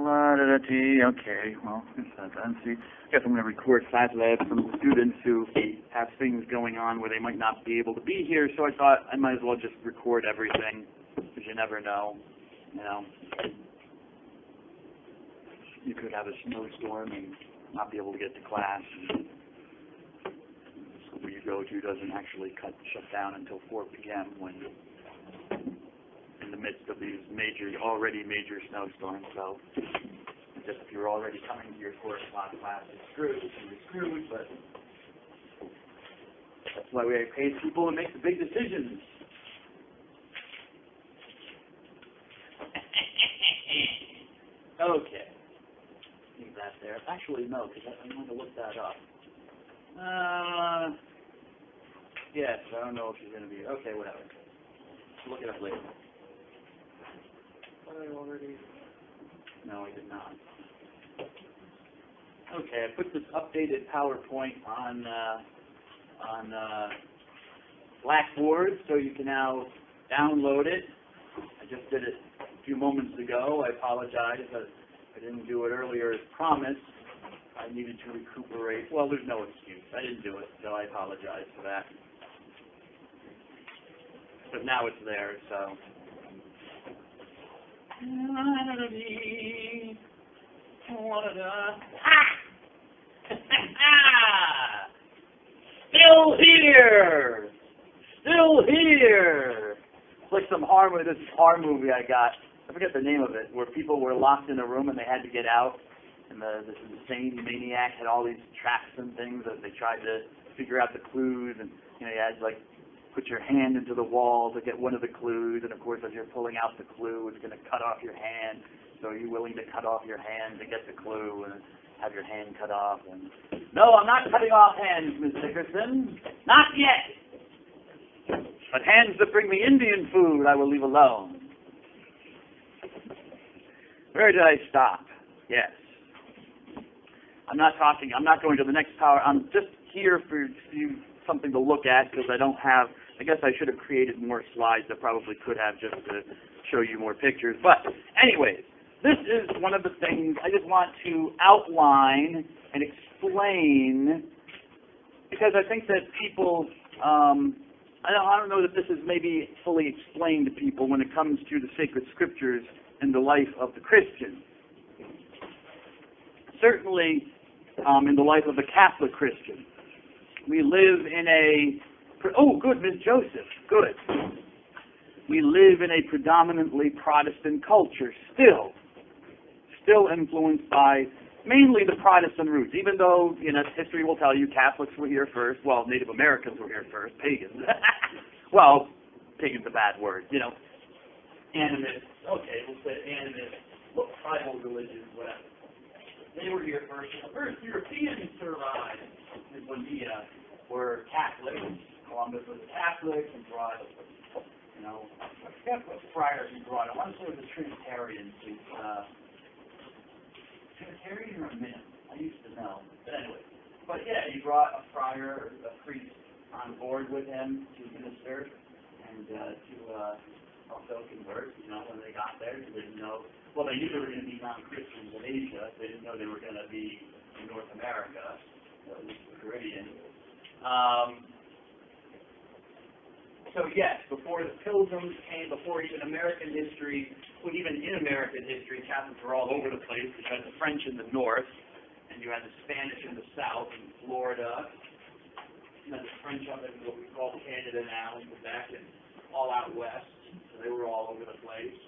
La-da-da-dee. Okay, well, that's that done. See, I guess I'm going to record class. I have some students who have things going on where they might not be able to be here, so I thought I might as well just record everything, because you never know, you know. You could have a snowstorm and not be able to get to class. And the school you go to doesn't actually shut down until 4 p.m. when in the midst of these already major snowstorms. So just if you're already coming to your 4 o'clock class, you're screwed, but that's why we pay people and make the big decisions. Okay. Leave that there. Actually, no, because I'm going to look that up. Yes, I don't know if she's going to be... Okay, whatever. Look it up later. I already... No, I did not. Okay, I put this updated PowerPoint on Blackboard, so you can now download it. I just did it a few moments ago. I apologize that I didn't do it earlier as promised. I needed to recuperate. Well, there's no excuse. I didn't do it, so I apologize for that. But now it's there, so... Still here! Still here! It's like some this horror movie I got. I forget the name of it, where people were locked in a room and they had to get out. And this insane maniac had all these traps and things that they tried to figure out the clues. And you had like put your hand into the wall to get one of the clues. And of course, as you're pulling out the clue, it's going to cut off your hand. So are you willing to cut off your hand to get the clue and have your hand cut off? And no, I'm not cutting off hands, Miss Dickerson. Not yet. But hands that bring me Indian food, I will leave alone. Where did I stop? Yes. I'm not going to the next power. I'm just here for you something to look at because I don't have, I guess I should have created more slides. I probably could have just to show you more pictures. But anyways, this is one of the things I just want to outline and explain because I think that people, I don't know that this is maybe fully explained to people when it comes to the sacred scriptures and the life of the Christian. Certainly in the life of the Catholic Christian. We live in oh, good, Ms. Joseph, good. We live in a predominantly Protestant culture still influenced by mainly the Protestant roots, even though, history will tell you Catholics were here first. Well, Native Americans were here first, pagans. Well, pagan's a bad word, Animists, okay, we'll say animists, tribal religions, whatever. They were here first. The first Europeans to arrive in India were Catholics. Columbus was a Catholic and brought, I forget what friars he brought. I want to say it was a Trinitarian. Trinitarian or a Min? I used to know. But anyway. But yeah, he brought a friar, a priest on board with him to minister and to also convert, when they got there. They didn't know. Well, they knew they were going to be non-Christians in Asia. They didn't know they were going to be in North America, at least the Caribbean. So yes, before the Pilgrims came, before even American history, well, even in American history, Catholics were all over the place. You had the French in the north, and you had the Spanish in the south, in Florida. You had the French up in what we call Canada now, in Quebec, and all out west. So they were all over the place.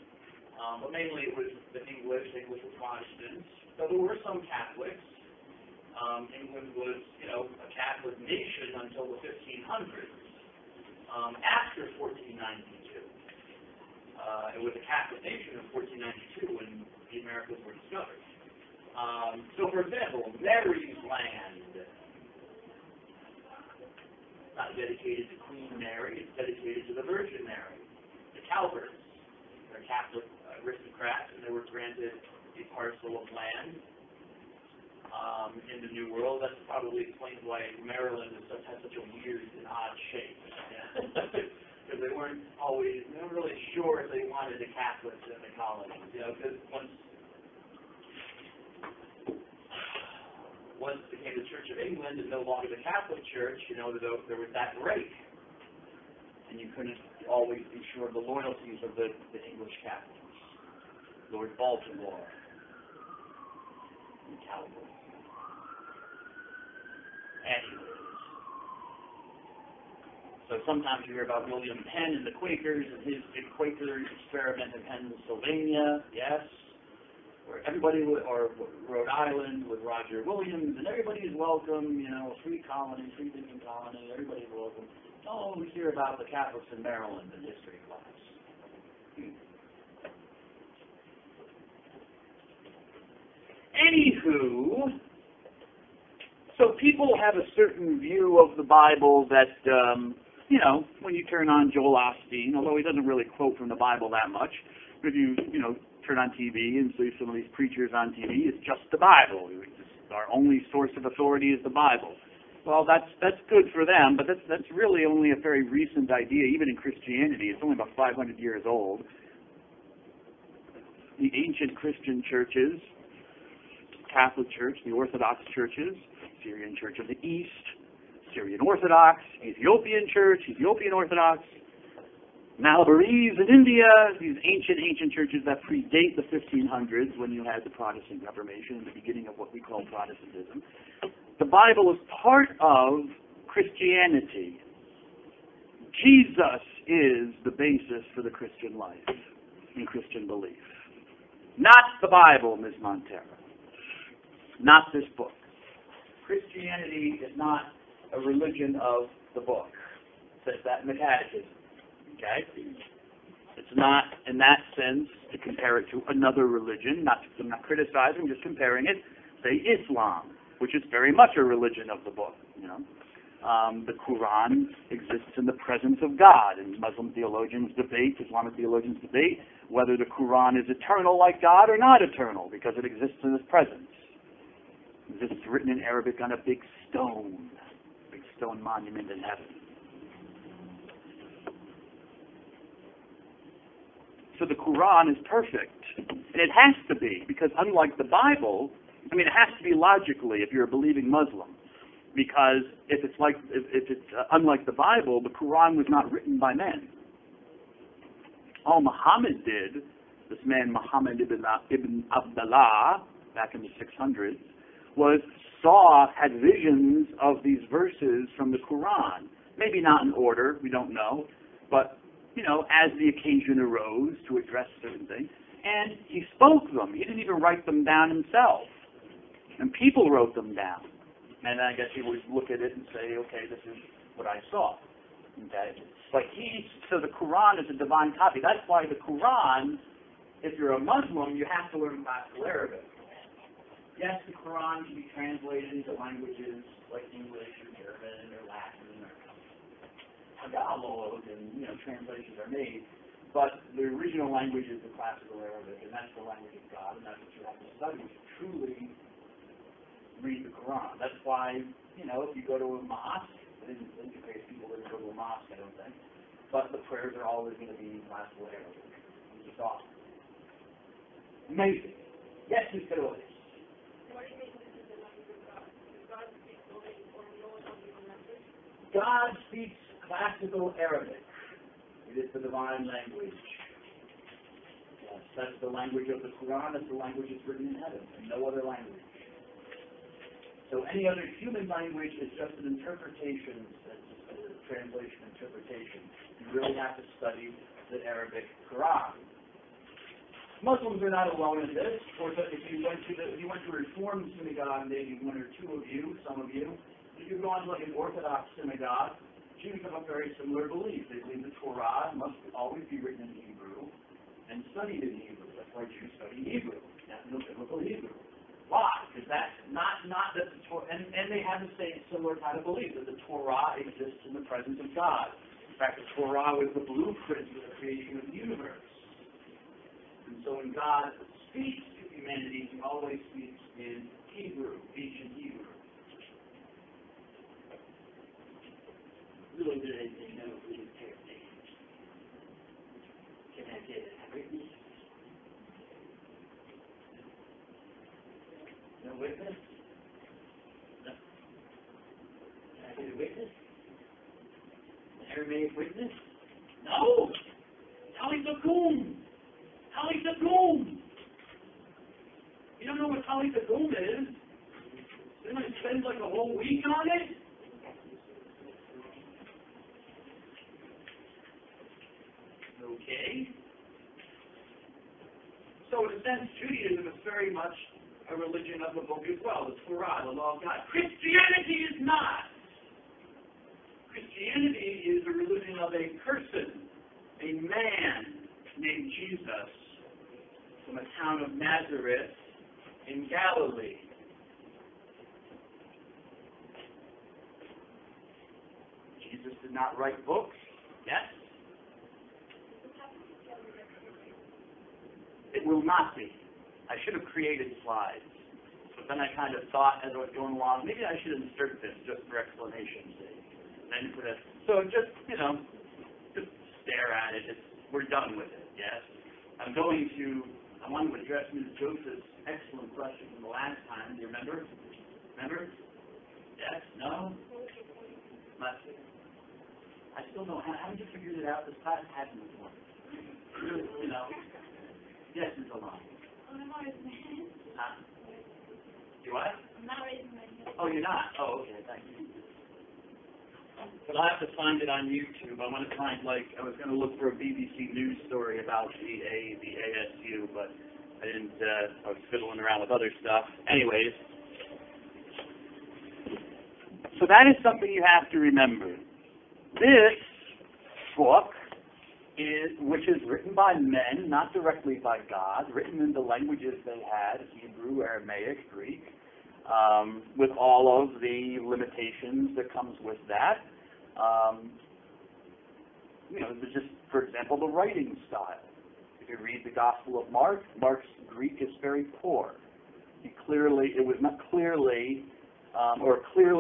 But mainly it was the English were Protestants. So there were some Catholics. England was, a Catholic nation until the 1500s. After 1492. It was a Catholic nation in 1492 when the Americas were discovered. So for example, Mary's Land, not dedicated to Queen Mary, it's dedicated to the Virgin Mary. The Calverts, they're Catholic aristocrats, and they were granted a parcel of land in the New World. That probably explains why Maryland has such a weird and odd shape. Because they weren't really sure if they wanted the Catholics in the colonies. Because once England is no longer the Catholic Church, there was that break. And you couldn't always be sure of the loyalties of the English Catholics. Lord Baltimore and Calvary. Anyways. So sometimes you hear about William Penn and the Quakers and his Quaker experiment in Pennsylvania, yes, where everybody, or Rhode Island with Roger Williams, and everybody is welcome, free colony, free thinking colony, everybody's welcome. Oh, we hear about the Catholics in Maryland in history class. Anywho, so people have a certain view of the Bible that, when you turn on Joel Osteen, although he doesn't really quote from the Bible that much, but if you, turn on TV and see some of these preachers on TV, it's just the Bible. Our only source of authority is the Bible. Well, that's good for them, but that's really only a very recent idea, even in Christianity. It's only about 500 years old. The ancient Christian churches, Catholic Church, the Orthodox churches, Syrian Church of the East, Syrian Orthodox, Ethiopian Church, Ethiopian Orthodox, Malabarese in India, these ancient churches that predate the 1500s when you had the Protestant Reformation, the beginning of what we call Protestantism. The Bible is part of Christianity. Jesus is the basis for the Christian life and Christian belief. Not the Bible, Ms. Montero. Not this book. Christianity is not a religion of the book. It says that in the Catechism. Okay? It's not, in that sense, to compare it to another religion. I'm not criticizing, just comparing it. Say Islam, which is very much a religion of the book. The Quran exists in the presence of God, and Muslim theologians debate, Islamic theologians debate, whether the Quran is eternal like God or not eternal, because it exists in His presence. It's written in Arabic on a big stone monument in heaven. So the Quran is perfect, and it has to be, because unlike the Bible, it has to be logically if you're a believing Muslim, because if it's unlike the Bible, the Quran was not written by men. All Muhammad did, this man Muhammad ibn Abdullah, back in the 600s, had visions of these verses from the Quran. Maybe not in order, we don't know, but as the occasion arose to address certain things, and he spoke them. He didn't even write them down himself. And people wrote them down. And I guess he would look at it and say, okay, this is what I saw. Okay? So the Quran is a divine copy. That's why the Quran, if you're a Muslim, you have to learn classical Arabic. Yes, the Quran can be translated into languages like English or German or Latin or Tagalog, and translations are made. But the original language is the classical Arabic, and that's the language of God, and that's what you have to study to truly read the Quran. That's why, if you go to a mosque, I didn't integrate people that go to a mosque, I don't think, but the prayers are always going to be in classical Arabic. It's just awesome. Amazing. Yes, Mr. Otis. God speaks classical Arabic. It is the divine language. Yes, that's the language of the Quran. That's the language that's written in heaven, and no other language. So any other human language is just an interpretation, a translation interpretation. You really have to study the Arabic Quran. Muslims are not alone in this. Of course, if you went to a Reformed synagogue, maybe one or two of you, some of you, if you've gone to an Orthodox synagogue, Jews have a very similar belief. They believe the Torah must always be written in Hebrew and studied in Hebrew. That's why Jews study Hebrew, biblical Hebrew. Why? Because that's not that the Torah, and they have the same similar kind of belief that the Torah exists in the presence of God. In fact, the Torah was the blueprint for the creation of the universe. And so when God speaks to humanity, He always speaks in Hebrew, ancient Hebrew. Really good idea, please take me. Can I get it written? No witness? No. Aramaic witness? No. Talitha Kum. Talitha Kum. You don't know what Talitha Kum is? Didn't I spend like a whole week on it? Okay. So in a sense, Judaism is very much a religion of the book as well, the Torah, the law of God. Christianity is not. Christianity is a religion of a person, a man named Jesus from the town of Nazareth in Galilee. Jesus did not write books. Yes? It will not be. I should have created slides. But then I kind of thought as I was going along, maybe I should insert this just for explanation's sake. And so just, just stare at it. We're done with it, yes? I wanted to address Ms. Joseph's excellent question from the last time. Do you remember? Remember? Yes? No? Let's see. I still don't. Haven't you figured it out? This class hasn't before. Yes, Ms. Alon. I'm not raising my hand. Huh? You what? I'm not raising my hand. Oh, you're not? Oh, okay, thank you. But I'll have to find it on YouTube. I want to find, I was going to look for a BBC News story about the ASU, but I didn't, I was fiddling around with other stuff. Anyways. So that is something you have to remember. This book which is written by men, not directly by God, written in the languages they had, Hebrew, Aramaic, Greek, with all of the limitations that comes with that. Just, for example, the writing style. If you read the Gospel of Mark, Mark's Greek is very poor. Clearly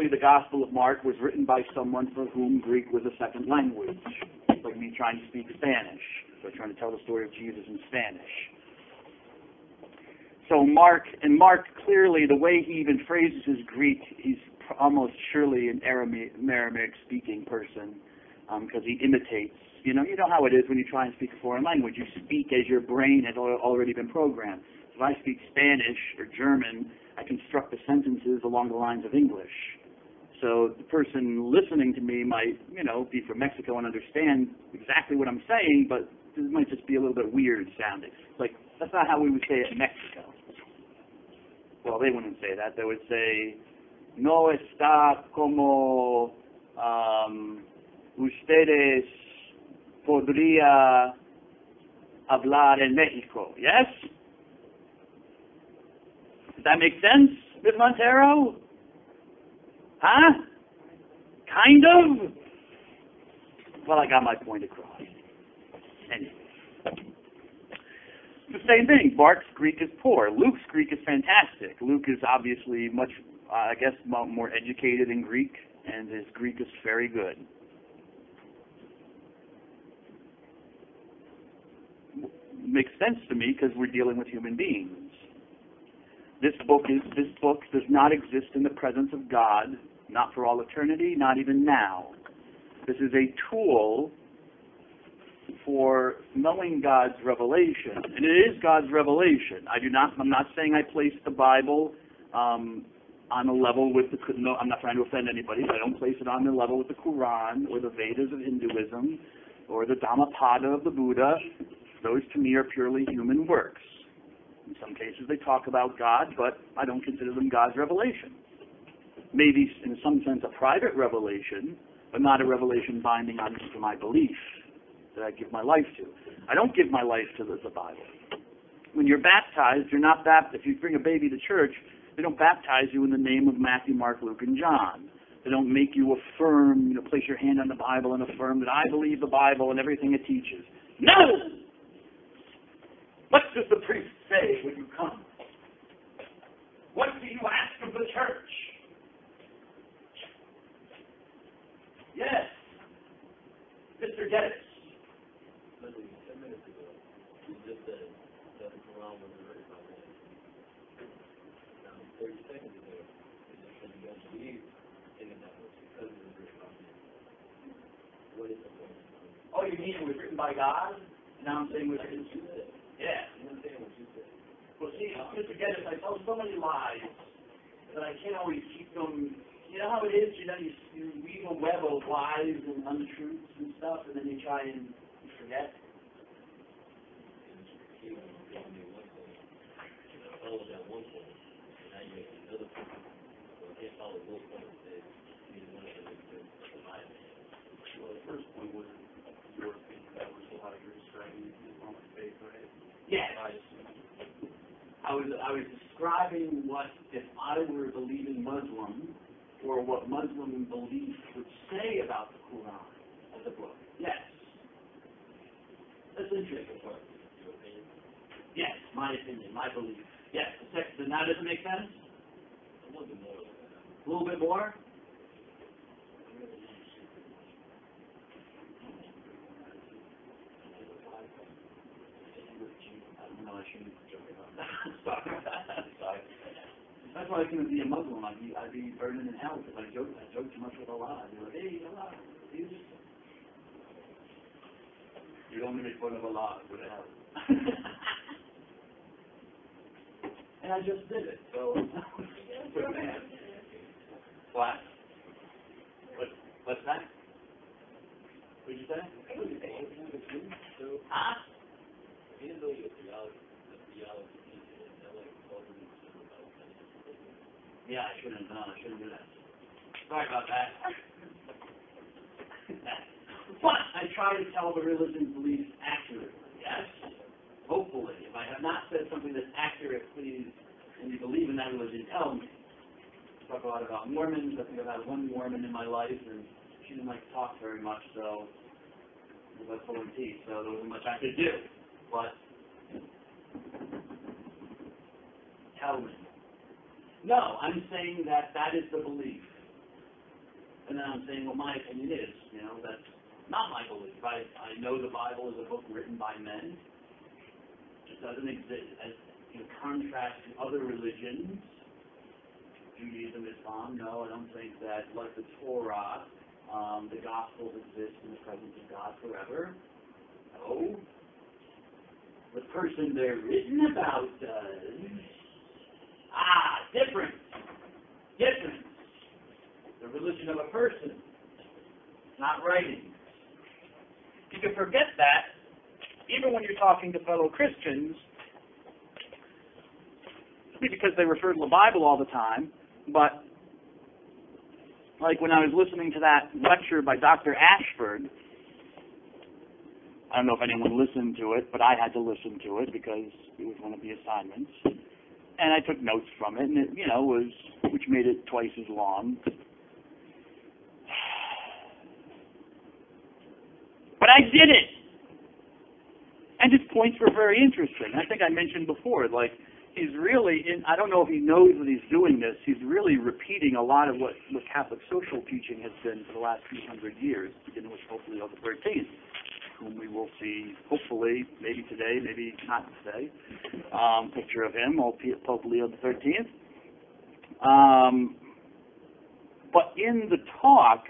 the Gospel of Mark was written by someone for whom Greek was a second language. It's like me trying to speak Spanish, so trying to tell the story of Jesus in Spanish. So Mark, clearly, the way he even phrases his Greek, he's almost surely an Aramaic-speaking person, because he imitates. You know how it is when you try and speak a foreign language. You speak as your brain has already been programmed. If I speak Spanish or German, I construct the sentences along the lines of English. So the person listening to me might, be from Mexico and understand exactly what I'm saying, but it might just be a little bit weird sounding. That's not how we would say it in Mexico. Well, they wouldn't say that. They would say, no está como ustedes podría hablar en Mexico. Yes? Does that make sense, Ms. Montero? Huh? Kind of? Well, I got my point across. Anyway. The same thing. Mark's Greek is poor. Luke's Greek is fantastic. Luke is obviously much, more educated in Greek, and his Greek is very good. Makes sense to me because we're dealing with human beings. This book does not exist in the presence of God, not for all eternity, not even now. This is a tool for knowing God's revelation, and it is God's revelation. I'm not saying I place the Bible on a level with I'm not trying to offend anybody, but I don't place it on the level with the Quran or the Vedas of Hinduism or the Dhammapada of the Buddha. Those to me are purely human works. In some cases they talk about God, but I don't consider them God's revelation. Maybe in some sense a private revelation, but not a revelation binding on me to my belief that I give my life to. I don't give my life to the Bible. When you're baptized, you're not baptized. If you bring a baby to church, they don't baptize you in the name of Matthew, Mark, Luke, and John. They don't make you affirm, place your hand on the Bible and affirm that I believe the Bible and everything it teaches. No! What does the priest say when you come? What do you ask of the church? Yes. Mr. Dennis. 10 minutes ago, you just said that the Quran wasn't written by man. Now, 30 seconds ago, you just said you don't believe in it that much because it was written by man. What is the oh, you mean it was written by God? Now I'm saying it was written. Yeah. Well, see, just to get it, I tell so many lies that I can't always keep them. You know how it is? You know, you weave a web of lies and untruths and stuff, and then you try and forget. Well, the first point was your opinion that was how you're describing Islamic faith, right? Yes. I was describing what if I were a believing Muslim, or what Muslim belief would say about the Quran as a book. Yes. That's interesting. Your opinion? Yes, my opinion, my belief. Yes. Then that doesn't make sense? A little bit more than that. A little bit more? No, I shouldn't joke about that. Sorry. That's why I couldn't be a Muslim. I'd be burning in hell because I joke too much with Allah. I'd be like, hey, Allah, you don't make fun of Allah, go to hell. And I just did it, so. What? What's that? What did you say? Huh? Even though your theology teacher is not like totally about Yeah, I shouldn't have done. I shouldn't do that. Sorry about that. But I try to tell the religion's beliefs accurately, yes? Hopefully. If I have not said something that's accurate, please, and you believe in that religion, tell me. I talk a lot about Mormons. I think I've had one Mormon in my life, and she didn't like to talk very much, so it was pulling teeth, so there wasn't much I could do. But tell me. No, I'm saying that that is the belief. And then I'm saying, well, my opinion is, that's not my belief. I know the Bible is a book written by men. It doesn't exist as in contrast to other religions, Judaism, Islam. No, I don't think that, like the Torah, the Gospels exist in the presence of God forever. No. The person they're written about does. Different. The religion of a person, not writing. You can forget that, even when you're talking to fellow Christians, because they refer to the Bible all the time, but like when I was listening to that lecture by Dr. Ashford, I don't know if anyone listened to it, but I had to listen to it because it was one of the assignments. And I took notes from it, and it, which made it twice as long. But I did it! And his points were very interesting. I think I mentioned before, he's really, I don't know if he knows that he's doing this, he's really repeating a lot of what Catholic social teaching has been for the last few hundred years, beginning with Pope Leo XIII, whom we will see, hopefully, maybe today, maybe not today. Picture of him, Pope Leo XIII. But in the talk,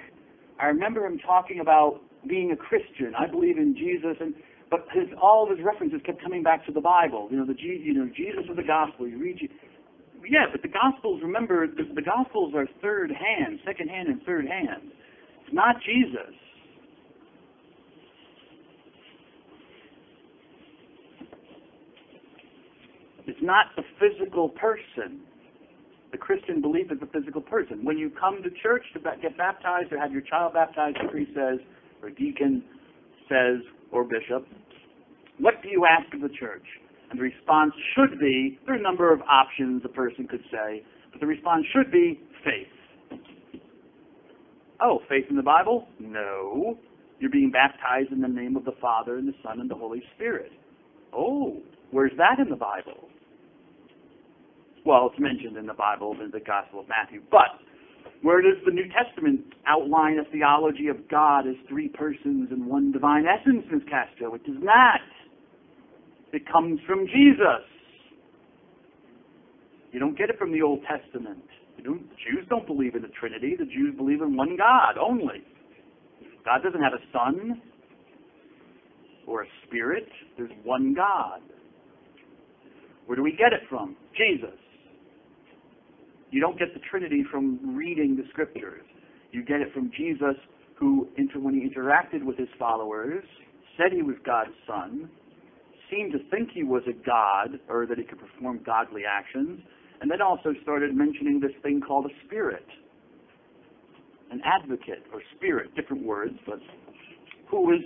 I remember him talking about being a Christian. I believe in Jesus, but all of his references kept coming back to the Bible. Jesus of the Gospel. You read, yeah, but the Gospels. Remember, the Gospels are third hand, second hand, and third hand. It's not Jesus. It's not the physical person. The Christian belief is the physical person. When you come to church to get baptized or have your child baptized, the priest says, or deacon says, or bishop, what do you ask of the church? And the response should be, there are a number of options a person could say, but the response should be faith. Oh, faith in the Bible? No. You're being baptized in the name of the Father and the Son and the Holy Spirit. Oh, where's that in the Bible? Well, it's mentioned in the Bible, in the Gospel of Matthew. But where does the New Testament outline a theology of God as three persons and one divine essence, Ms. Castro? It does not. It comes from Jesus. You don't get it from the Old Testament. Jews don't believe in the Trinity. The Jews believe in one God only. God doesn't have a son. or a spirit. There's one God. Where do we get it from? Jesus. You don't get the Trinity from reading the Scriptures. You get it from Jesus, who, when he interacted with his followers, said he was God's Son, seemed to think he was a God, or that he could perform godly actions, and then also started mentioning this thing called a spirit, an advocate, or spirit, different words, but who was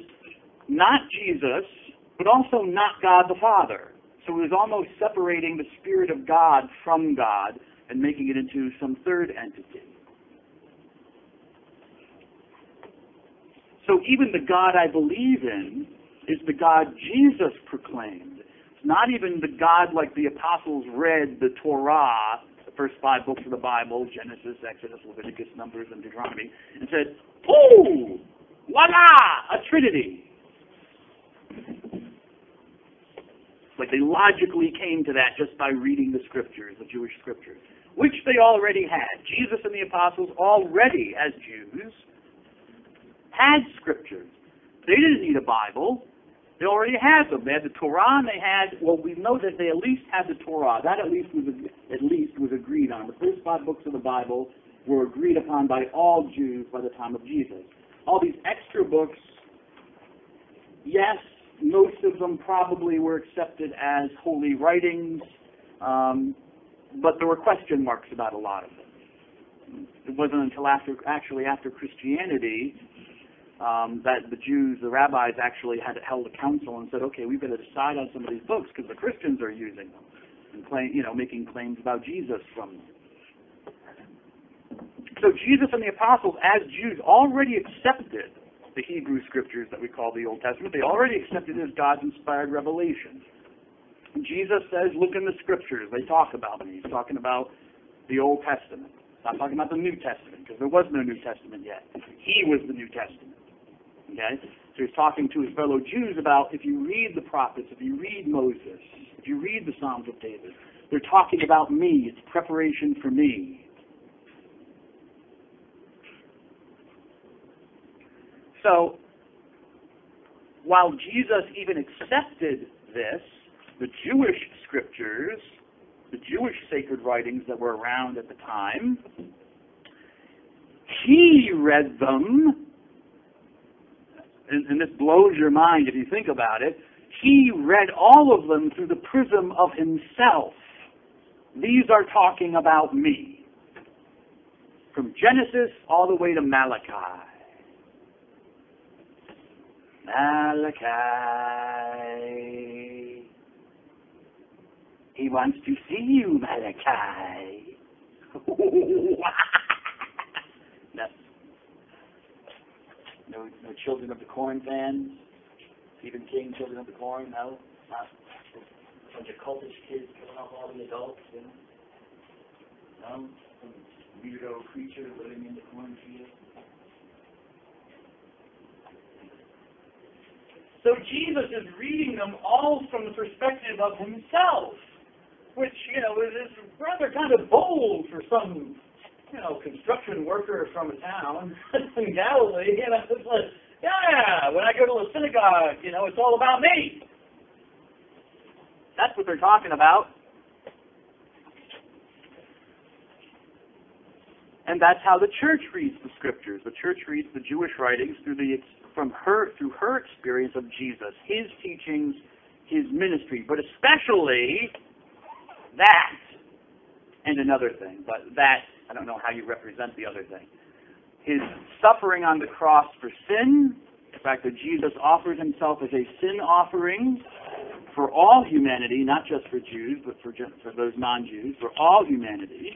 not Jesus, but also not God the Father. So it was almost separating the Spirit of God from God and making it into some third entity. So even the God I believe in is the God Jesus proclaimed. It's not even the God like the apostles read the Torah, the first 5 books of the Bible, Genesis, Exodus, Leviticus, Numbers, and Deuteronomy, and said, "Oh, voila, a Trinity." Like they logically came to that just by reading the Scriptures, the Jewish Scriptures, which they already had. Jesus and the apostles already, as Jews, had Scriptures. They didn't need a Bible. They already had them. They had the Torah, and they had, well, we know that they at least had the Torah. That at least was agreed on. The first 5 books of the Bible were agreed upon by all Jews by the time of Jesus. All these extra books, yes, most of them probably were accepted as holy writings, but there were question marks about a lot of them. It wasn't until after Christianity that the Jews, the rabbis, actually held a council and said, okay, we've got to decide on some of these books because the Christians are using them and making claims about Jesus from them. So Jesus and the apostles, as Jews, already accepted the Hebrew Scriptures that we call the Old Testament. They already accepted it as God's inspired revelation. And Jesus says, look in the Scriptures. They talk about me. He's talking about the Old Testament. He's not talking about the New Testament, because there was no New Testament yet. He was the New Testament. Okay? So he's talking to his fellow Jews about, if you read the prophets, if you read Moses, if you read the Psalms of David, they're talking about me. It's preparation for me. So, while Jesus even accepted this, the Jewish Scriptures, the Jewish sacred writings that were around at the time, he read them, and this blows your mind if you think about it, he read all of them through the prism of himself. These are talking about me. From Genesis all the way to Malachi. Malachi. He wants to see you, Malachi. No Children of the Corn fans? Stephen King, Children of the Corn? No? Not a bunch of cultish kids killing off all the adults, you know? No? Some weirdo creature living in the cornfield? So Jesus is reading them all from the perspective of himself, which, is rather kind of bold for some, construction worker from a town in Galilee. It's like, yeah, when I go to a synagogue, it's all about me. That's what they're talking about. And that's how the church reads the Scriptures. The church reads the Jewish writings through her experience of Jesus, his teachings, his ministry, but especially that and another thing. But that, I don't know how you represent the other thing. His suffering on the cross for sin, the fact that Jesus offered himself as a sin offering for all humanity, not just for Jews, but for those non-Jews, for all humanity.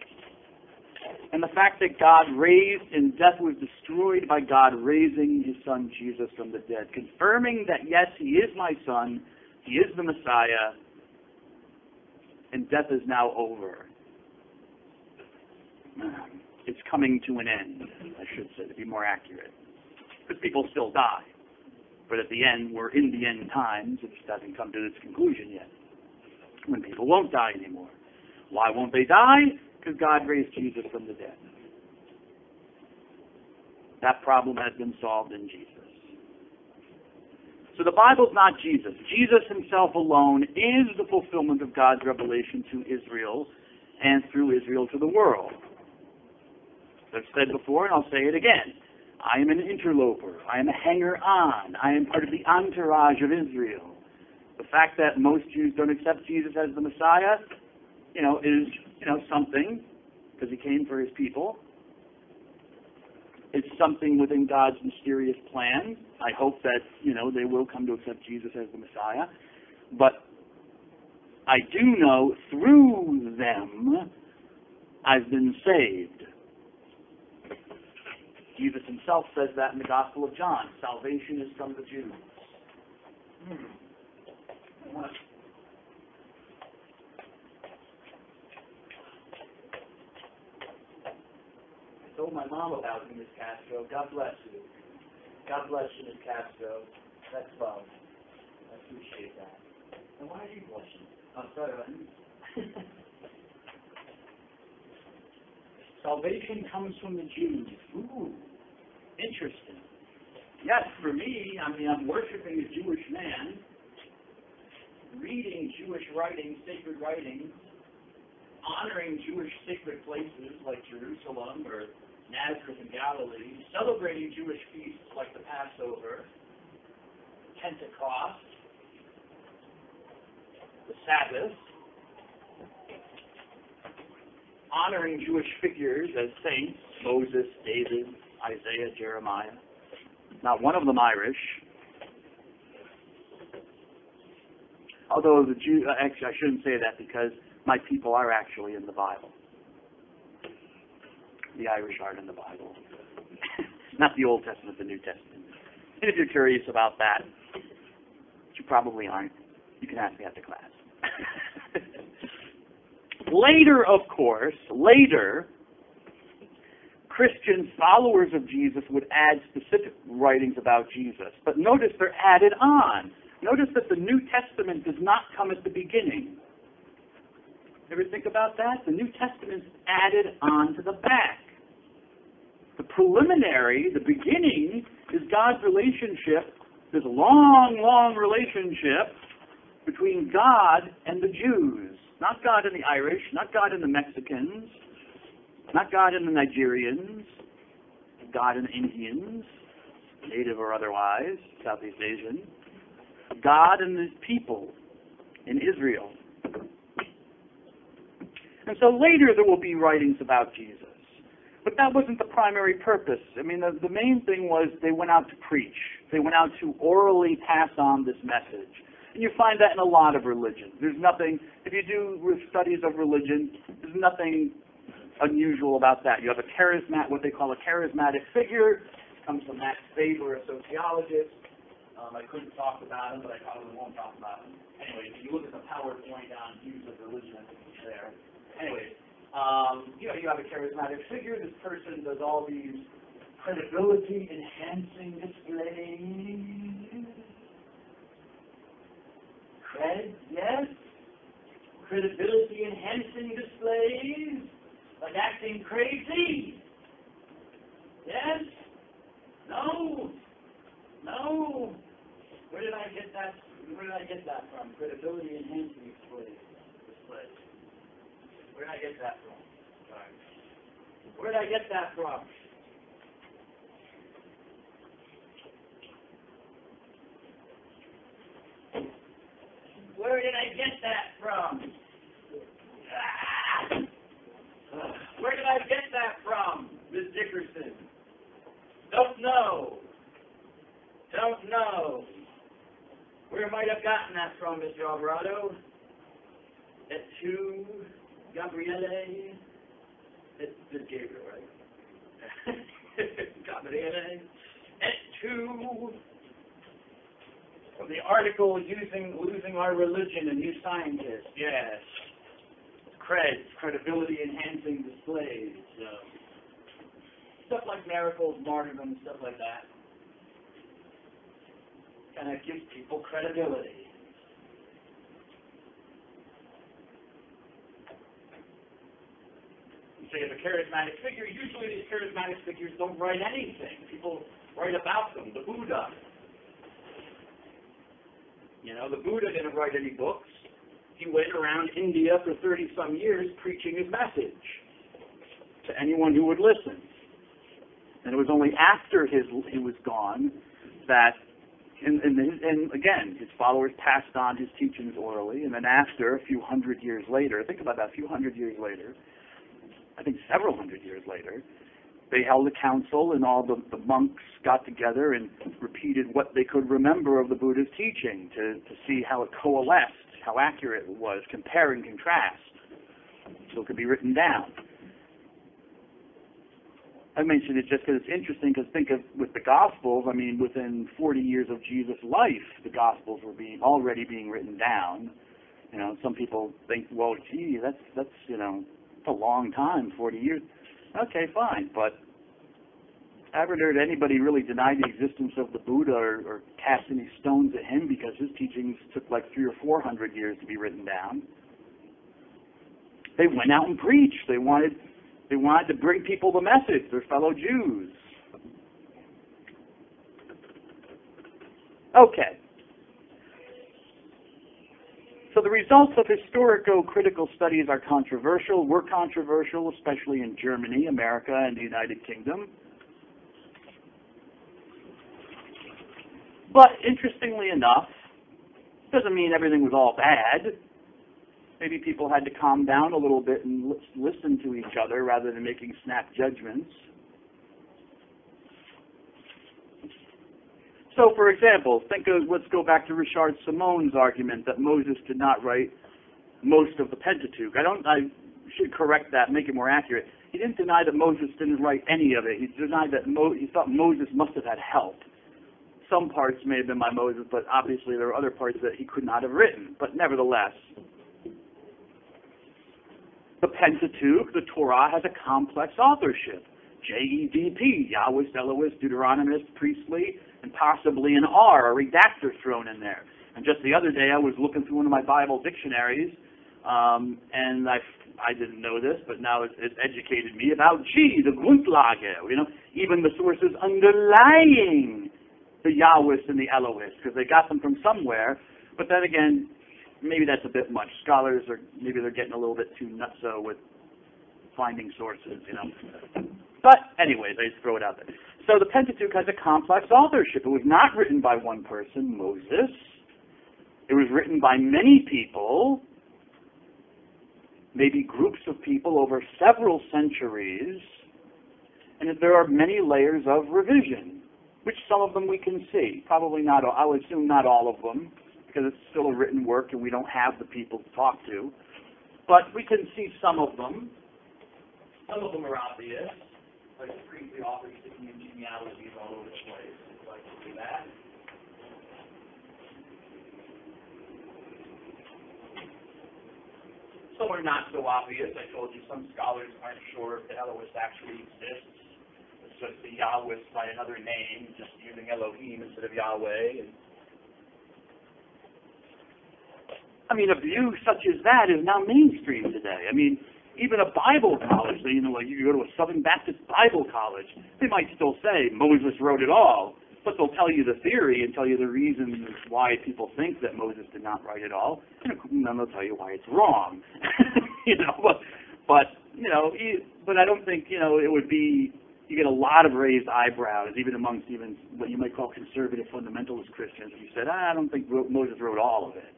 And the fact that God raised and death was destroyed by God raising his Son Jesus from the dead, confirming that, yes, he is my Son, he is the Messiah, and death is now over. It's coming to an end, I should say, to be more accurate. Because people still die. But at the end, we're in the end times. It just hasn't come to its conclusion yet. When people won't die anymore. Why won't they die? Because God raised Jesus from the dead. That problem has been solved in Jesus. So the Bible's not Jesus. Jesus himself alone is the fulfillment of God's revelation to Israel and through Israel to the world. As I've said before, and I'll say it again. I am an interloper. I am a hanger-on. I am part of the entourage of Israel. The fact that most Jews don't accept Jesus as the Messiah, is, something, because he came for his people. It's something within God's mysterious plan. I hope that, they will come to accept Jesus as the Messiah. But I do know through them I've been saved. Jesus himself says that in the Gospel of John. Salvation is from the Jews. I told my mom about you, Miss Castro. God bless you. God bless you, Miss Castro. That's love. I appreciate that. And why are you blushing? Oh, sorry, honey. Salvation comes from the Jews. Ooh, interesting. Yes, for me, I'm worshiping a Jewish man, reading Jewish writings, sacred writings, honoring Jewish sacred places like Jerusalem or Nazareth and Galilee, celebrating Jewish feasts like the Passover, Pentecost, the Sabbath, honoring Jewish figures as saints, Moses, David, Isaiah, Jeremiah. Not one of them Irish. Although actually I shouldn't say that because my people are actually in the Bible. The Irish aren't in the Bible. Not the Old Testament, the New Testament. And if you're curious about that, which you probably aren't, you can ask me after class. Later, of course, Christians, followers of Jesus, would add specific writings about Jesus. But notice they're added on. Notice that the New Testament does not come at the beginning. Ever think about that? The New Testament's added on to the back. The preliminary, the beginning, is God's relationship, this long, long relationship between God and the Jews. Not God and the Irish, not God and the Mexicans, not God and the Nigerians, God and the Indians, native or otherwise, Southeast Asian. God and his people in Israel. And so later there will be writings about Jesus. But that wasn't the primary purpose. The main thing was they went out to preach. They went out to orally pass on this message. And you find that in a lot of religions. There's nothing, if you do studies of religion, there's nothing unusual about that. You have what they call a charismatic figure. It comes from Max Weber, a sociologist. I couldn't talk about him, but I probably won't talk about him. Anyway, if you look at the PowerPoint on views of religion, I think it's there. Anyway, you have a charismatic figure. This person does all these credibility-enhancing displays. Yes? Credibility-enhancing displays, like acting crazy. Yes? No? Where did I get that from? Credibility-enhancing displays. Where did I get that from? Sorry. Where did I get that from? Where did I get that from? Where did I get that from, Ms. Dickerson? Don't know. Where might have gotten that from, Mr. Alvarado? Et tu, Gabriele? It's Gabriel, right? Gabriele? Et tu? From the article Losing Our Religion, a New Scientist. Yes. Credibility-enhancing displays. Stuff like miracles, martyrdom, stuff like that. Kind of gives people credibility. You say, if a charismatic figure, usually these charismatic figures don't write anything. People write about them. The Buddha. You know, the Buddha didn't write any books. He went around India for 30-some years preaching his message to anyone who would listen. And it was only after he was gone that, and again, his followers passed on his teachings orally, and then after, a few hundred years later, think about that, a few hundred years later, I think several hundred years later, they held a council, and all the monks got together and repeated what they could remember of the Buddha's teaching to see how it coalesced, how accurate it was, compare and contrast, so it could be written down. I mentioned it just because it's interesting, because think of, with the Gospels, I mean, within 40 years of Jesus' life, the Gospels were already being written down. You know, some people think, well, gee, that's you know, it's a long time, 40 years. Okay, fine, but I haven't heard anybody really deny the existence of the Buddha or cast any stones at him because his teachings took like 300 or 400 years to be written down. They went out and preached. They wanted to bring people the message, their fellow Jews. Okay. So the results of historico-critical studies are controversial, were controversial, especially in Germany, America, and the United Kingdom. But interestingly enough, doesn't mean everything was all bad. Maybe people had to calm down a little bit and listen to each other rather than making snap judgments. So, for example, let's go back to Richard Simone's argument that Moses did not write most of the Pentateuch. I should correct that, make it more accurate. He didn't deny that Moses didn't write any of it. He denied that he thought Moses must have had help. Some parts may have been by Moses, but obviously there were other parts that he could not have written. But nevertheless, the Pentateuch, the Torah, has a complex authorship. JEDP, Yahwist, Elohist, Deuteronomist, Priestly, and possibly an R, a redactor thrown in there. And just the other day I was looking through one of my Bible dictionaries, and I didn't know this, but now it's educated me about the Grundlage, you know, even the sources underlying the Yahwist and the Elohist, because they got them from somewhere. But then again, maybe that's a bit much. Scholars maybe they're getting a little bit too nutso with finding sources, you know. But anyways, I just throw it out there. So the Pentateuch has a complex authorship. It was not written by one person, Moses. It was written by many people, maybe groups of people over several centuries, and there are many layers of revision, which some of them we can see. Probably not all, I would assume not all of them, because it's still a written work and we don't have the people to talk to. But we can see some of them. Some of them are obvious, like the priestly authors sticking in genealogies all over the place. I'd like to do that. Some are not so obvious. I told you some scholars aren't sure if the Elohist actually exists. It's just the Yahwist by another name, just using Elohim instead of Yahweh. I mean, a view such as that is now mainstream today. I mean, even a Bible college, you know, like you go to a Southern Baptist Bible college, they might still say Moses wrote it all, but they'll tell you the theory and tell you the reasons why people think that Moses did not write it all, and then they'll tell you why it's wrong. You know, but you know, but I don't think, you know, it would be. You get a lot of raised eyebrows, even amongst even what you might call conservative fundamentalist Christians. If you said, I don't think Moses wrote all of it.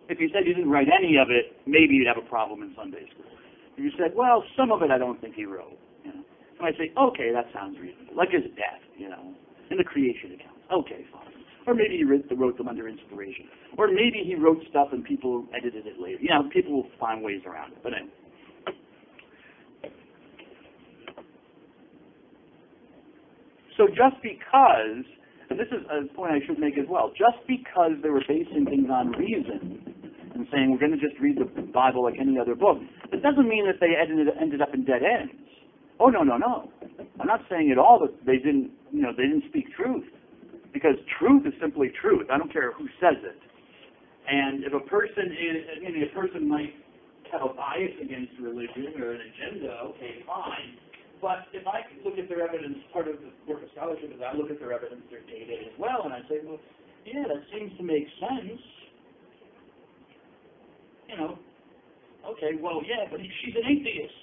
If you said you didn't write any of it, maybe you'd have a problem in Sunday school. If you said, well, some of it I don't think he wrote, you know, I might say, okay, that sounds reasonable. Like his death, you know, in the creation accounts. Okay, fine. Or maybe he wrote them under inspiration. Or maybe he wrote stuff and people edited it later. You know, people will find ways around it. But anyway. So just because, and this is a point I should make as well, just because they were basing things on reason and saying we're going to just read the Bible like any other book, it doesn't mean that they ended up in dead ends. Oh, no, no, no. I'm not saying at all that they didn't speak truth, because truth is simply truth. I don't care who says it. And if a person a person might have a bias against religion or an agenda, okay, fine. But if I look at their evidence, part of the work of scholarship is I look at their evidence, their data as well, and I say, well, yeah, that seems to make sense. You know, okay, well, yeah, but she's an atheist.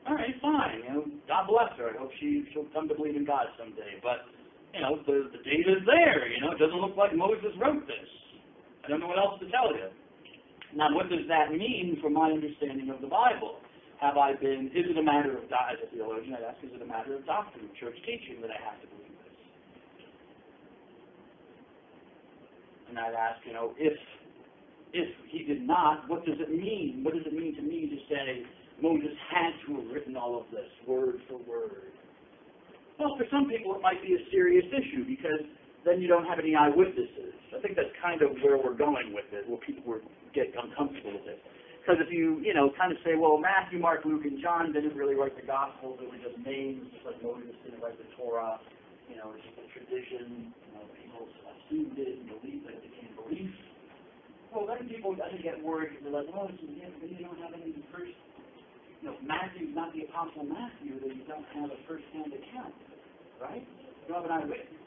All right, fine. You know, God bless her. I hope she'll come to believe in God someday. But you know, the data's there. You know, it doesn't look like Moses wrote this. I don't know what else to tell you. Now, what does that mean from my understanding of the Bible? Is it a matter of, as a theologian, I'd ask, is it a matter of doctrine, church teaching, that I have to believe this? And I'd ask, you know, if he did not, what does it mean? What does it mean to me to say Moses had to have written all of this, word for word? Well, for some people it might be a serious issue, because then you don't have any eyewitnesses. I think that's kind of where we're going with it, where people get uncomfortable with it. Because if you kind of say, well, Matthew, Mark, Luke, and John didn't really write the Gospels, they were just names, just like Moses didn't write the Torah, you know, it's just a tradition, you know, people assumed it and believed it, it became belief. Well, then people, I think, get worried, because they're like, well, you don't have any first, you know, Matthew's not the Apostle Matthew, then you don't have a first-hand account, right? You don't have an eyewitness.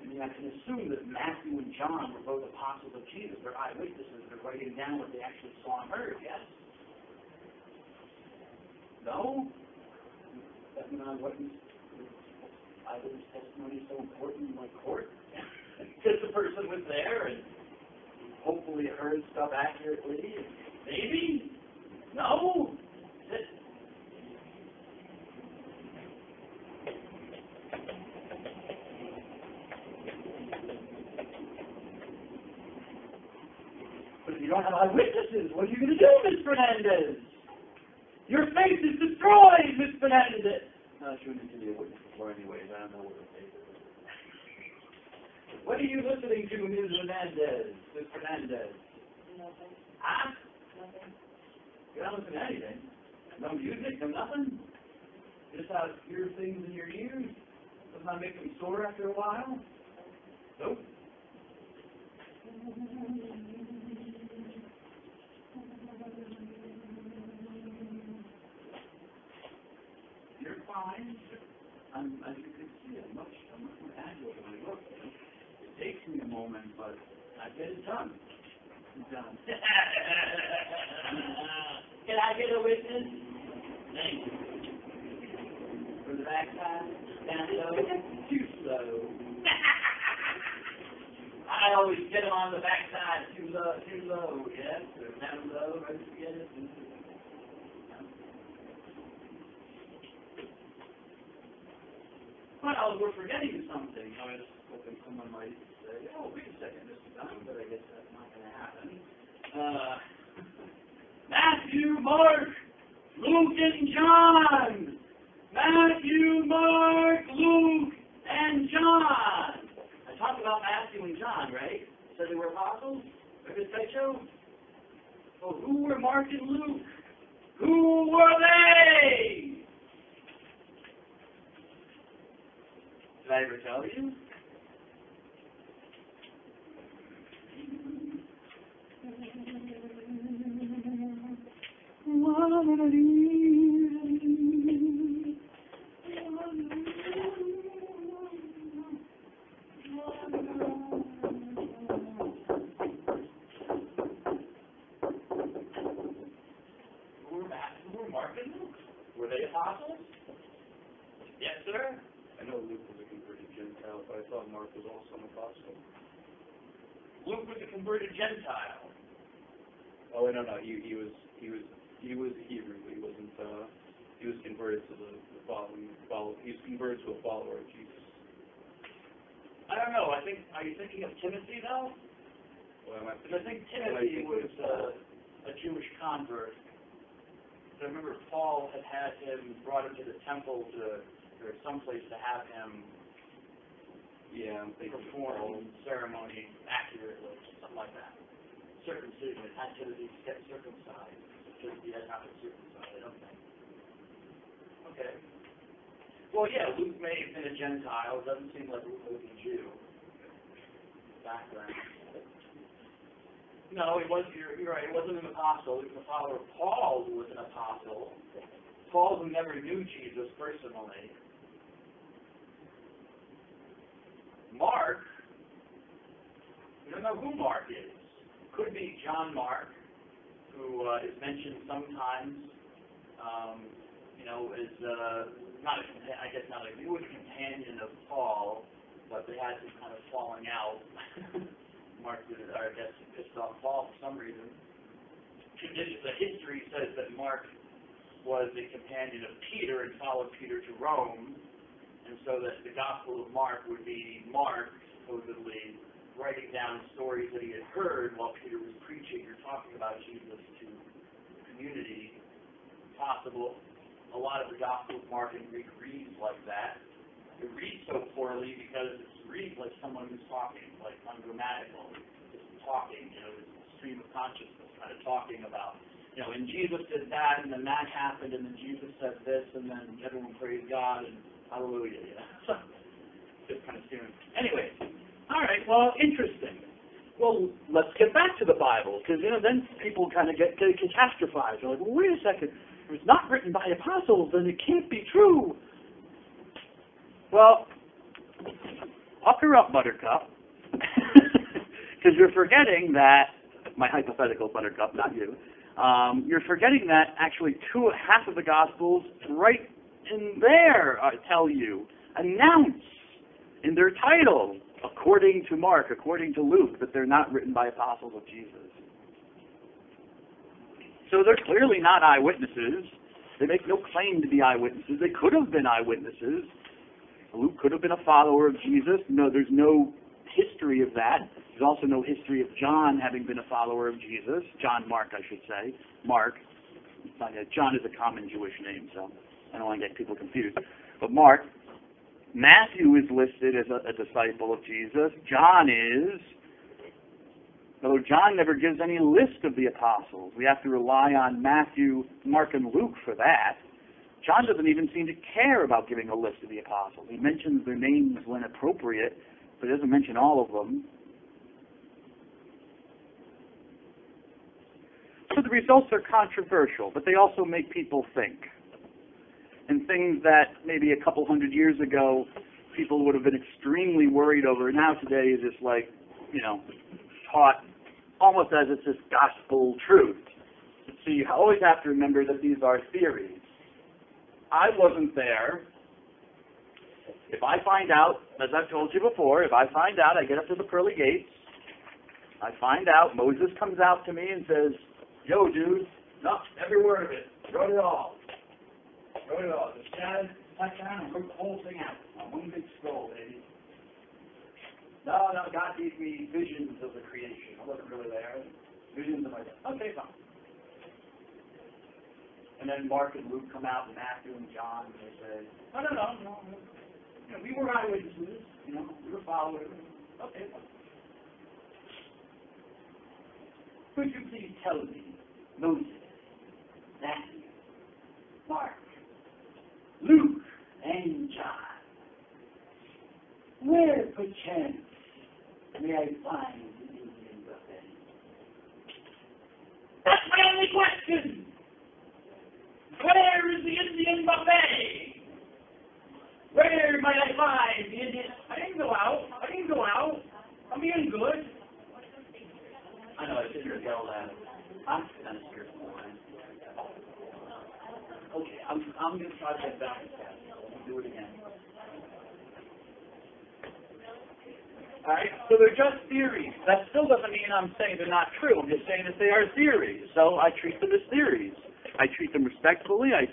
I mean, I can assume that Matthew and John were both apostles of Jesus. They're eyewitnesses. They're writing down what they actually saw and heard, yes? No? That's not eyewitness testimony is so important in my court. Because the person was there and hopefully heard stuff accurately. Maybe? No? But if you don't have eyewitnesses, what are you going to do, Ms. Fernandez? Your faith is destroyed, Ms. Fernandez. No, she wouldn't give me a witness before anyways. I don't know what her faith is. What are you listening to, Ms. Fernandez? Ms. Fernandez? Nothing. Huh? Nothing. You're not listening to anything. No music, no nothing. You just have to hear things in your ears. Doesn't that make them sore after a while? Nope. You're fine. As you can see, I'm much more agile than I look. It takes me a moment, but I get it done. I'm done. Can I get a witness? Thank you. From the backside, down low, too slow. I always get them on the backside, too low, yes, or down low, right to get it. Well, we're forgetting something. I was hoping someone might say, oh, wait a second, this is done, but I guess that's not going to happen. Matthew, Mark, Luke, and John. Matthew, Mark, Luke, and John. I talked about Matthew and John, right? Said they were apostles? Remember this show? Well, who were Mark and Luke? Who were they? Did I ever tell you? Who were Mark and Luke? Were they apostles? Yes, sir. I know Luke was a converted Gentile, but I thought Mark was also an apostle. Luke was a converted Gentile. Oh, no, he was Hebrew. He wasn't. He was converted to the follow. He was converted to a follower of Jesus. I don't know. Are you thinking of Timothy though? Well, Because I think Timothy was a Jewish convert. I remember Paul had him brought him to the temple or someplace to have him perform ceremony accurately, something like that. Circumcision, it had Timothy get circumcised. Timothy had not been circumcised, I don't think. Okay. Well, yeah, Luke may have been a Gentile. It doesn't seem like Luke was a Jew. Background. No, you're right. He wasn't an apostle. He was a follower of Paul, who was an apostle. Paul, who never knew Jesus personally. Mark, we don't know who Mark is. Could be John Mark, who is mentioned sometimes, is not he was a companion of Paul, but they had some kind of falling out. Mark did it, or I guess he pissed off Paul for some reason. The history says that Mark was a companion of Peter and followed Peter to Rome, and so that the Gospel of Mark would be Mark supposedly writing down stories that he had heard while Peter was preaching or talking about Jesus to the community. Possible. A lot of the Gospel of Mark in Greek reads like that. It reads so poorly because it reads like someone who's talking, like ungrammatical, just talking, it's a stream of consciousness, kind of talking about, and Jesus did that, and then that happened, and then Jesus said this, and then everyone praised God, and hallelujah, just kind of steering. Anyway, all right, well, interesting. Well, let's get back to the Bible, because, then people kind of get catastrophized. They're like, well, wait a second. If it's not written by apostles, then it can't be true. Well, up her up, Buttercup, because you're forgetting that, my hypothetical Buttercup, not you, you're forgetting that actually half of the Gospels right in there tell you, announce in their title, according to Mark, according to Luke, that they're not written by apostles of Jesus. So they're clearly not eyewitnesses. They make no claim to be eyewitnesses. They could have been eyewitnesses. Luke could have been a follower of Jesus. No, there's no history of that. There's also no history of John having been a follower of Jesus. John Mark, I should say. Mark. John is a common Jewish name, so I don't want to get people confused. But Mark. Matthew is listed as a disciple of Jesus. John is, although John never gives any list of the apostles. We have to rely on Matthew, Mark, and Luke for that. John doesn't even seem to care about giving a list of the apostles. He mentions their names when appropriate, but he doesn't mention all of them. So the results are controversial, but they also make people think. And things that maybe a couple hundred years ago people would have been extremely worried over, now today is just like, taught almost as it's just gospel truth. So you always have to remember that these are theories. I wasn't there. If I find out, as I've told you before, if I find out, I get up to the pearly gates, I find out, Moses comes out to me and says, yo, dude, no, every word of it, wrote it all. Wrote it all. Just sat down and wrote the whole thing out on one big scroll, baby. No, God gave me visions of the creation. I wasn't really there. Visions of my death. Okay, fine. And then Mark and Luke come out, and Matthew and John, and they say, no. We were eyewitnesses. We were followers. Okay, fine. Could you please tell me, Moses, Matthew, Mark, Luke, and John, where perchance may I find the Indian buffet? That's my only question! Where is the Indian buffet? Where might I find the Indian? I didn't go out. I'm being good. I know, I shouldn't have yelled at him. I'm kind of scared for him. Okay, I'm going to try to get back to that. Let me do it again. Alright, so they're just theories. That still doesn't mean I'm saying they're not true. I'm just saying that they are theories. So I treat them as theories. I treat them respectfully. I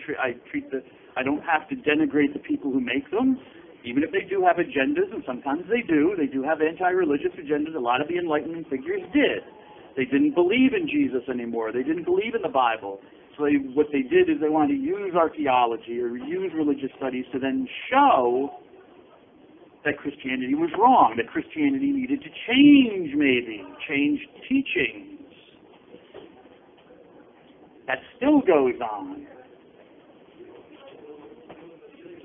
don't have to denigrate the people who make them, even if they do have agendas, and sometimes they do. They do have anti-religious agendas. A lot of the Enlightenment figures did. They didn't believe in Jesus anymore. They didn't believe in the Bible. So what they did is they wanted to use archaeology or use religious studies to then show that Christianity was wrong, that Christianity needed to change, maybe, change teachings. That still goes on.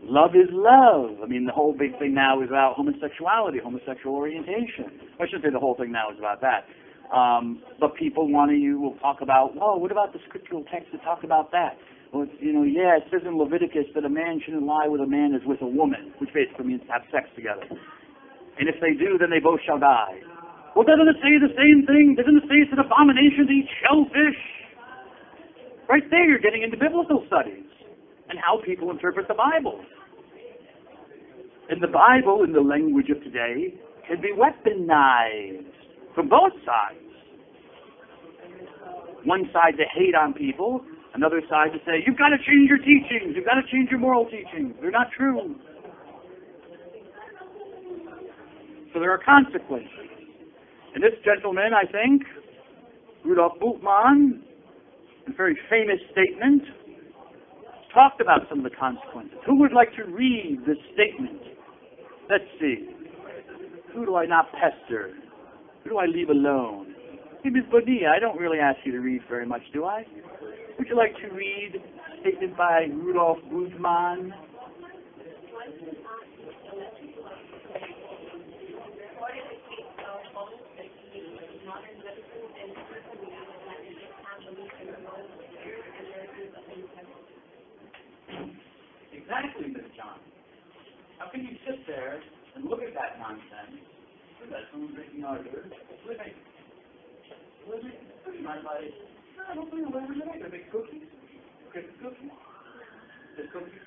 Love is love. I mean, the whole big thing now is about homosexuality, homosexual orientation. I shouldn't say the whole thing now is about that. But people will talk about, well, what about the scriptural text that talk about that? Well, yeah, it says in Leviticus that a man shouldn't lie with a man as with a woman, which basically means to have sex together. And if they do, then they both shall die. Well, doesn't it say the same thing? Doesn't it say it's an abomination to eat shellfish? Right there, you're getting into biblical studies and how people interpret the Bible. And the Bible, in the language of today, can be weaponized from both sides. One side to hate on people, another side to say, you've got to change your teachings, you've got to change your moral teachings. They're not true. So there are consequences. And this gentleman, I think, Rudolf Bultmann, a very famous statement, talked about some of the consequences. Who would like to read this statement? Let's see. Who do I not pester? Who do I leave alone? Hey, Ms. Bonilla, I don't really ask you to read very much, do I? Would you like to read a statement by Rudolf Bultmann? Exactly, Ms. John. How can you sit there and look at that nonsense? Look at that, someone drinking order. Living. You mind if I don't think whatever you like. I make cookies. Crispy cookies. The cookies.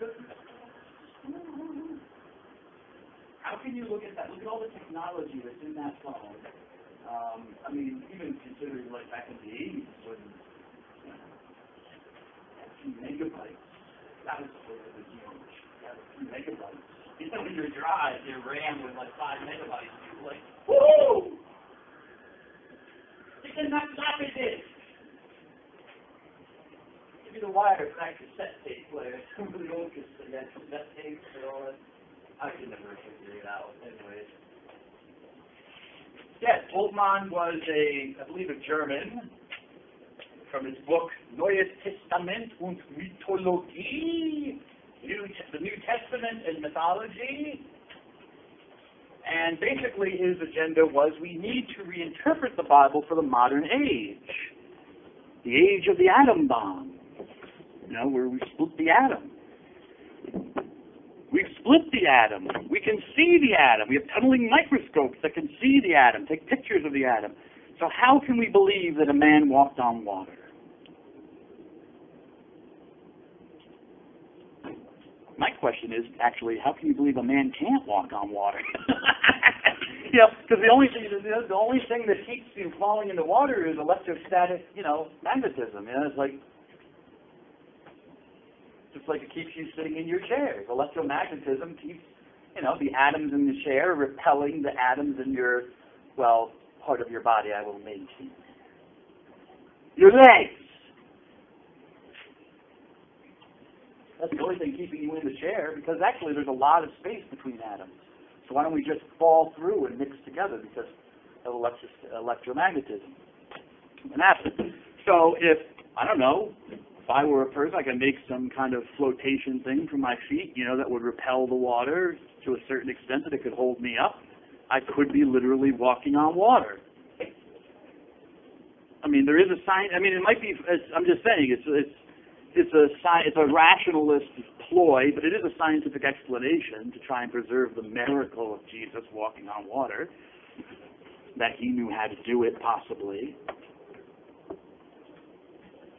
How can you look at that? Look at all the technology that's in that phone. I mean, even considering like back in the 80s when 2 megabytes. That was huge. 2 megabytes. When you drive, your RAM was like 5 megabytes. You're like, woo! You cannot stop it this. Give me the wire for that cassette tape player. Some of the old cassette tapes and all that. I could never figure it out. Anyways. Yes, Bultmann was I believe a German. From his book, Neues Testament und Mythologie, the New Testament and Mythology. And basically his agenda was we need to reinterpret the Bible for the modern age. The age of the atom bomb. Where we split the atom. We've split the atom. We can see the atom. We have tunneling microscopes that can see the atom, take pictures of the atom. So how can we believe that a man walked on water? My question is, actually, how can you believe a man can't walk on water? Because the only thing that keeps you falling into water is electrostatic, magnetism. It's like, just like it keeps you sitting in your chair. Electromagnetism keeps, the atoms in the chair repelling the atoms in your, part of your body I will mention. Your legs. That's the only thing keeping you in the chair, because actually there's a lot of space between atoms. So why don't we just fall through and mix together because of electromagnetism? And that's so if I were a person, I could make some kind of flotation thing for my feet, that would repel the water to a certain extent that it could hold me up. I could be literally walking on water. I mean, there is a sign. I mean, it might be. I'm just saying, it's a rationalist ploy, but it is a scientific explanation to try and preserve the miracle of Jesus walking on water. That he knew how to do it, possibly.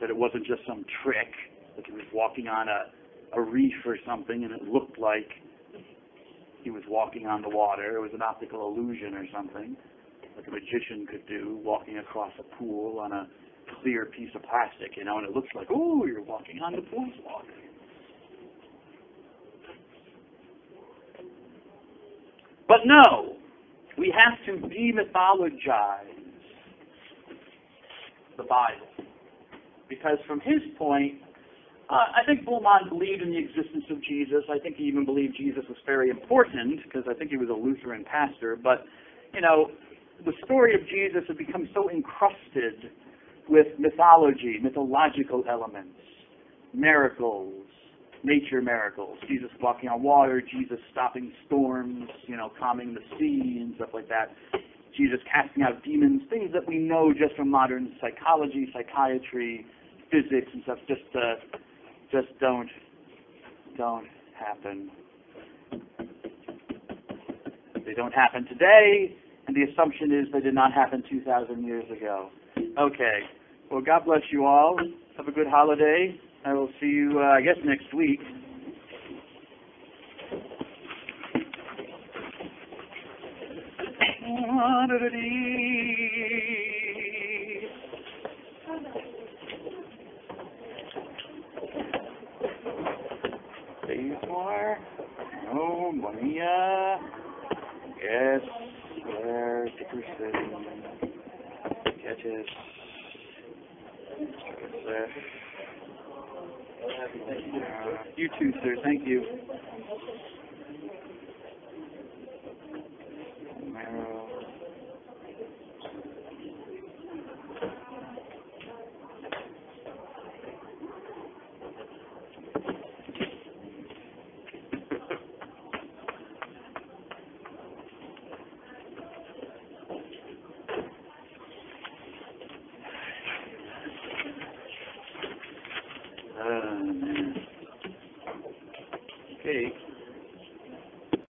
That it wasn't just some trick, like he was walking on a reef or something and it looked like he was walking on the water. It was an optical illusion or something, like a magician could do, walking across a pool on a clear piece of plastic, and it looks like, oh, you're walking on the pool's water. But no, we have to demythologize the Bible. Because from his point, I think Bultmann believed in the existence of Jesus. I think he even believed Jesus was very important, because I think he was a Lutheran pastor. But, the story of Jesus had become so encrusted with mythology, mythological elements, miracles, nature miracles. Jesus walking on water, Jesus stopping storms, calming the sea and stuff like that. Jesus casting out demons, things that we know just from modern psychology, psychiatry, physics, and stuff, just don't happen. They don't happen today, and the assumption is they did not happen 2,000 years ago. Okay. Well, God bless you all. Have a good holiday. I will see you, I guess, next week. More. Oh, Bonilla. Yes, where Dickerson. Catches. You too, sir. Thank you. Romero. Okay.